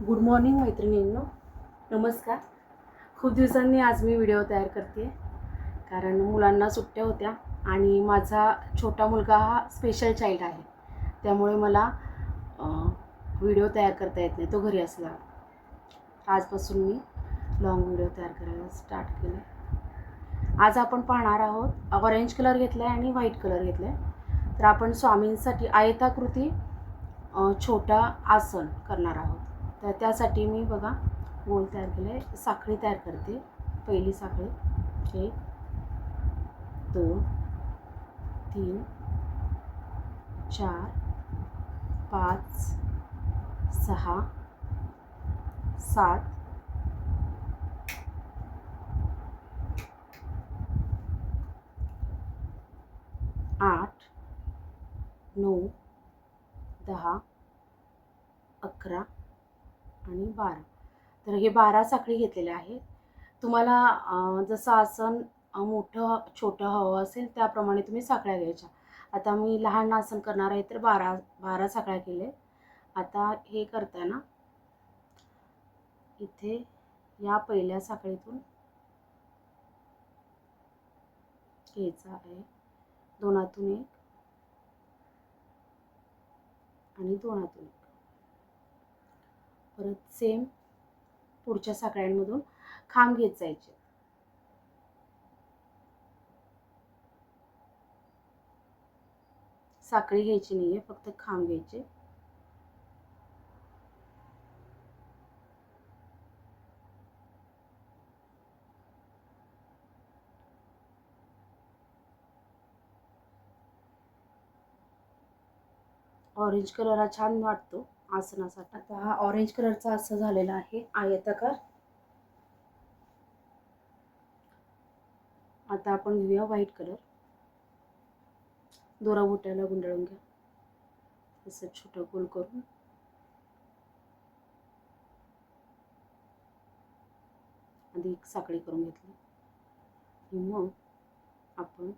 Good morning मैत्रिणींनो, नमस्कार. खूप दिवसांनी आज मी व्हिडिओ तयार करते कारण मुलांना सुट्ट्या होत्या आणि माझा छोटा मुलगा हा स्पेशल चाइल्ड आहे. त्यामुळे मला व्हिडिओ तयार करता येत नाही, तो घरी असला. आजपासून मी लॉंग व्हिडिओ तयार करायला स्टार्ट केलं. आज आपण पाहणार आहोत, ऑरेंज कलर घेतला आहे आणि व्हाईट कलर घेतला आहे. तर आपण स्वामींसाठी आयताकृती छोटा आसन करणार आहोत. तर त्यासाठी मी बघा गोल तयार केलं आहे. साखळी तयार करते. पहिली साखळी 1 2 3 4 5 6 7 8 9 10 11 आणि 12. तर हे 12 साखळी घेतलेल्या आहेत. तुम्हाला जसं आसन मोठं छोटं हवं असेल त्याप्रमाणे तुम्ही साखळ्या घ्यायच्या. आता मी लहान आसन करणार आहे तर 12 साखळ्या केले. आता हे करताना इथे या पहिल्या साखळीतून घ्यायचा आहे, दोनातून एक आणि दोनातून एक. परत सेम पुढच्या साखळ्यांमधून खांब घेत जायचे. साखळी घ्यायची नाहीये, फक्त खांब घ्यायचे. ऑरेंज कलर हा छान वाटतो आसनासाठी. आता हा ऑरेंज कलरचा असं झालेला आहे आयताकार. आता आपण घेऊया व्हाईट कलर. दोरा बुट्याला गुंडाळून घ्या, असं छोटं गोल करून. आधी एक साखळी करून घेतली आणि मग आपण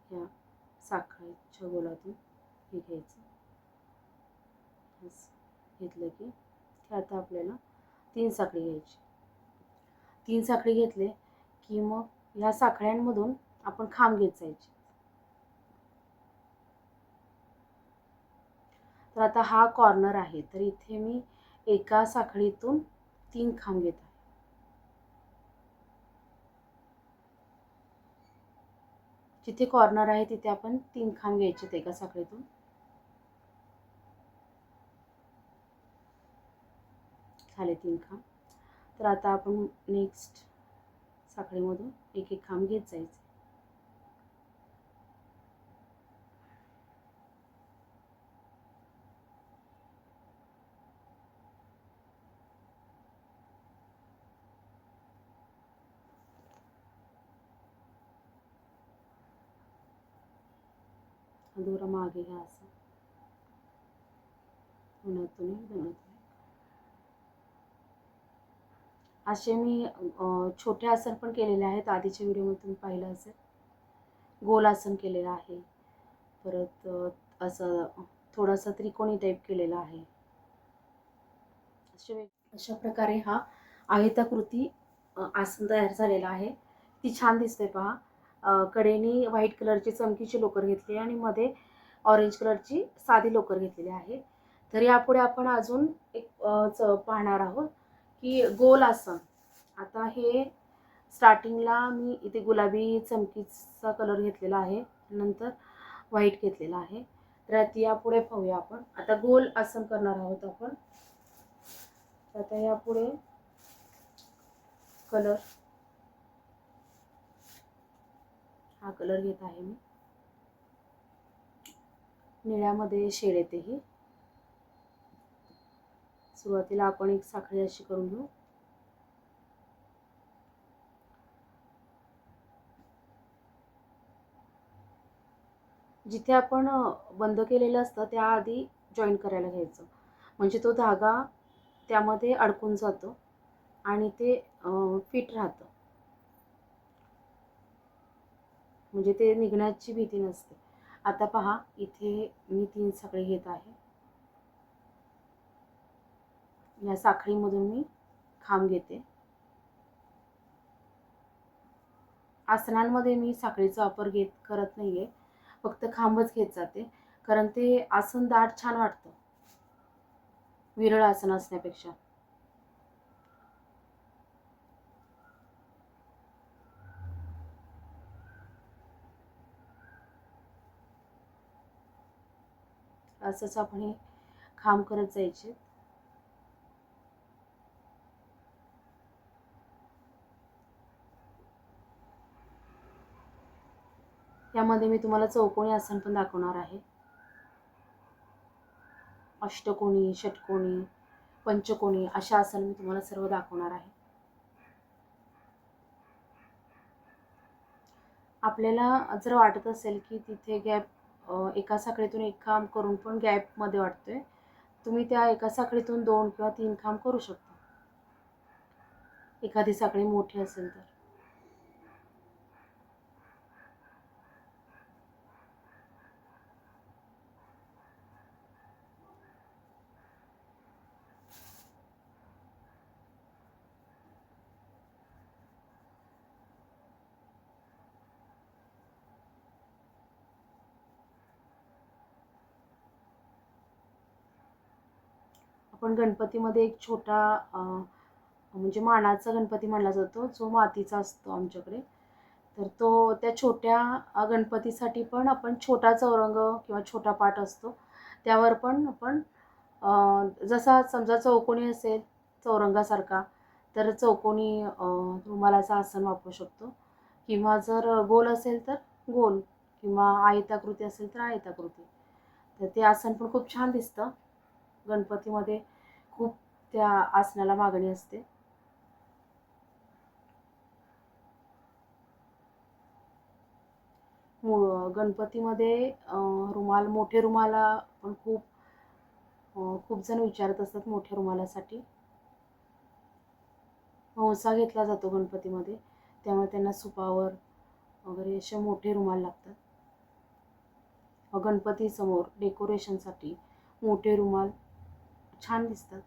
या साखळीच्या गोलातून हे घ्यायचं. घेतलं की आता आपल्याला 3 साखळी घ्यायची. 3 साखळी घेतले की मग ह्या साखळ्यांमधून आपण खांब घेत जायचे. तर आता हा कॉर्नर आहे, तर इथे मी एका साखळीतून 3 खांब घेत आहे. जिथे कॉर्नर आहे तिथे आपण 3 खांब घ्यायचे एका साखळीतून. झाले 3 खांब. तर आता आपण नेक्स्ट साखळीमधून एक एक खांब घेत जायचे. दोरा मागे घ्या, असं दोनातून दोनातून. असे मी छोटे आसन पण केलेले आहेत. आधीच्या व्हिडिओमध्ये तुम्ही पाहिलं असेल. गोल आसन केलेलं आहे, परत असं थोडासा त्रिकोणी टाईप केलेला आहे. अशा प्रकारे हा आयताकृती आसन तयार झालेला आहे. ती छान दिसते पहा. कडेने व्हाईट कलरची चमकीची लोकर घेतली आणि मध्ये ऑरेंज कलरची साधी लोकर घेतलेली आहे. तर यापुढे आपण अजून एक पाहणार आहोत की गोल आसन. आता हे स्टार्टिंगला मी इथे गुलाबी चमकीचा कलर घेतलेला आहे, नंतर व्हाईट घेतलेला आहे. तर यापुढे पाहूया आपण. आता गोल आसन करणार आहोत आपण. आता यापुढे कलर, हा कलर घेत आहे मी. निळ्यामध्ये शेड येते ही. सुरुवातीला आपण एक साखळी अशी करून घेऊ. जिथे आपण बंद केलेलं असतं त्याआधी जॉईन करायला घ्यायचं, म्हणजे तो धागा त्यामध्ये अडकून जातो आणि ते फिट राहतं, म्हणजे ते निघण्याची भीती नसते. आता पहा, इथे मी 3 साखळी घेत आहे. या साखळीमधून मी खांब घेते. आसनांमध्ये मी साखळीचा वापर करत नाहीये, फक्त खांबच घेत जाते, कारण ते आसन दाट छान वाटतं विरळ आसन असण्यापेक्षा. असंच आपण हे खांब करत जायचे. यामध्ये मी तुम्हाला चौकोनी आसन पण दाखवणार आहे. अष्टकोनी, षटकोनी, पंचकोनी अशा आसन मी तुम्हाला सर्व दाखवणार आहे. आपल्याला जर वाटत असेल की तिथे गॅप, एका साखळीतून एक खांब करून पण गॅपमध्ये वाटतोय, तुम्ही त्या एका साखळीतून 2 किंवा 3 खांब करू शकता, एखादी साखळी मोठी असेल तर. आपण गणपतीमध्ये एक छोटा, म्हणजे मानाचा गणपती मानला जातो, जो मातीचा असतो आमच्याकडे. तर त्या छोट्या गणपतीसाठी पण आपण छोटा चौरंग किंवा छोटा पाट असतो, त्यावर पण आपण जसा समजा चौकोनी असेल चौरंगासारखा, तर चौकोनी रुमालाचं आसन वापरू शकतो, किंवा जर गोल असेल तर गोल, किंवा आयताकृती असेल तर आयताकृती. तर ते आसन पण खूप छान दिसतं. गणपतीमध्ये खूप त्या आसनाला मागणी असते. गणपतीमध्ये मोठे रुमाला पण खूप जण विचारत असतात. मोठ्या रुमालासाठी वंसा घेतला जातो गणपतीमध्ये, त्यामुळे त्यांना सुपावर वगैरे असे मोठे रुमाल लागतात. गणपती समोर डेकोरेशनसाठी मोठे रुमाल छान दिसतात.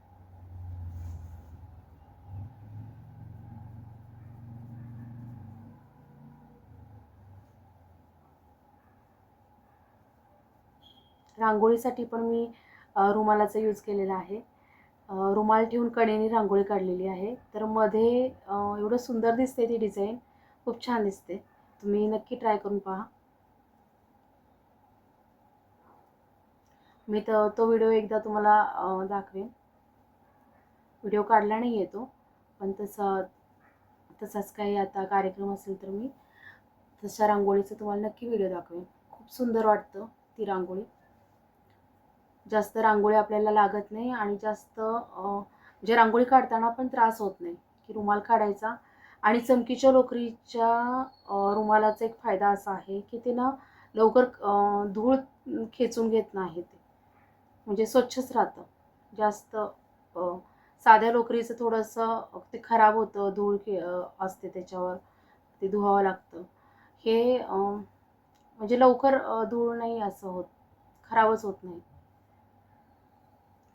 रांगोळीसाठी पण मी रुमालाचा यूज केलेला आहे. रुमाल ठेवून कडेने रांगोळी काढलेली आहे. तर मध्ये एवढं सुंदर दिसते ती डिझाईन, खूप छान दिसते. तुम्ही नक्की ट्राय करून पहा. मी तो व्हिडिओ एकदा तुम्हाला दाखवेन. व्हिडिओ काढला नाही आहे तो, पण तसाच काही आता कार्यक्रम असेल तर मी तशा रांगोळीचं तुम्हाला नक्की व्हिडिओ दाखवेन. खूप सुंदर वाटतं ती रांगोळी. जास्त रांगोळी आपल्याला लागत नाही, आणि जास्त म्हणजे रांगोळी काढताना पण त्रास होत नाही, की रुमाल काढायचा. आणि चमकीच्या लोकरीच्या रुमालाचा एक फायदा असा आहे की ते ना लवकर धूळ खेचून घेत नाही, ते म्हणजे स्वच्छच राहतं. जास्त साध्या लोकरीचं थोडंसं ते खराब होतं, धूळ असते त्याच्यावर, ते धुवावं लागतं. हे म्हणजे लवकर धूळ नाही असं होत, खराबच होत नाही.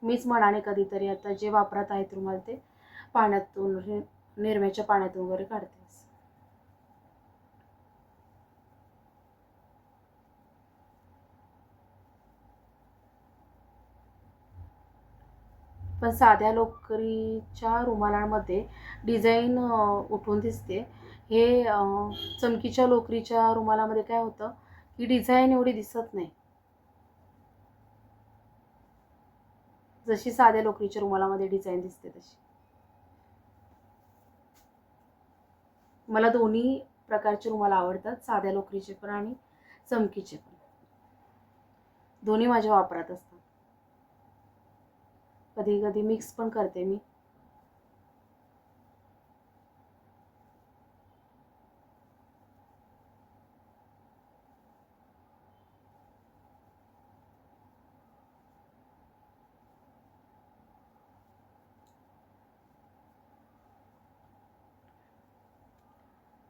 मीच मनाने कधीतरी आता जे वापरत आहेत रुमाल ते पाण्यातून, निरम्याच्या पाण्यातून वगैरे काढते. पण साध्या लोकरीच्या रुमालांमध्ये डिझाईन उठून दिसते. हे चमकीच्या लोकरीच्या रुमालामध्ये काय होतं की डिझाईन एवढी दिसत नाही, जशी साध्या लोकरीच्या रुमालामध्ये डिझाईन दिसते तशी. मला दोन्ही प्रकारचे रुमाल आवडतात, साध्या लोकरीचे पण आणि चमकीचे पण. दोन्ही माझ्या वापरात असतात. कधी कधी मिक्स पण करते मी.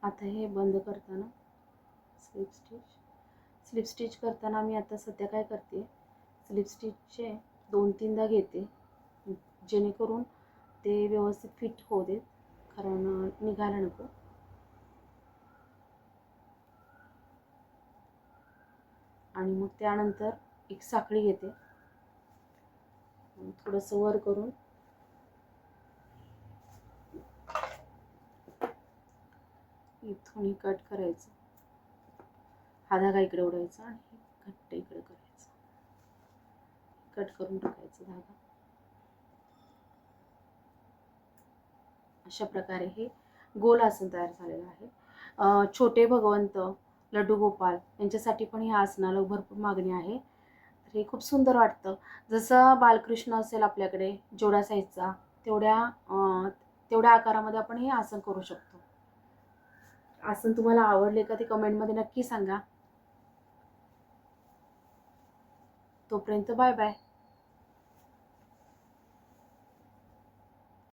आता हे बंद करताना स्लिप स्लिप स्टिच करताना मी आता सध्या काय करते, स्लिप स्टिचचे 2-3दा घेते, जेणेकरून ते व्यवस्थित फिट होऊ देत, कारण निघायला नको. आणि मग त्यानंतर एक साखळी घेते, थोडंसं वर करून इथून कट करायचं, हा धागा इकडे ओढायचा आणि घट्ट इकडे करायचं, कट करून टाकायचं धागा. अशा प्रकारे हे गोल आसन तयार झालेलं आहे. छोटे भगवंत, लड्डू गोपाल यांच्यासाठी पण ह्या आसनाला भरपूर मागणी आहे. तर हे खूप सुंदर वाटतं. जसं बालकृष्ण असेल आपल्याकडे जेवढ्या साईजचा, तेवढ्या आकारामध्ये आपण हे आसन करू शकतो. आसन तुम्हाला आवडले का ते कमेंटमध्ये नक्की सांगा. तोपर्यंत बाय बाय.